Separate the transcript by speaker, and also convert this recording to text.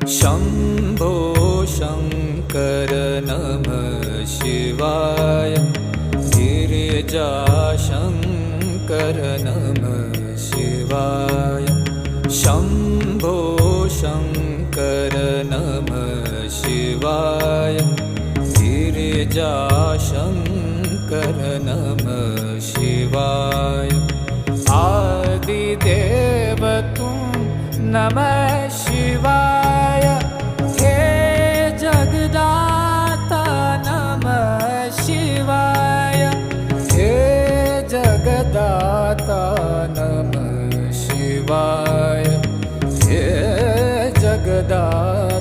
Speaker 1: शम्भो शङ्कर नमः शिवाय। गिरिजाशङ्कर नमः शिवाय। शम्भो शङ्कर नमः शिवाय। गिरिजाशङ्कर नमः शिवाय। आदिदेव तुम नमः शिवाय। हे जगदाता नमः शिवाय। हे जगदाता नमः शिवाय। हे जगदाता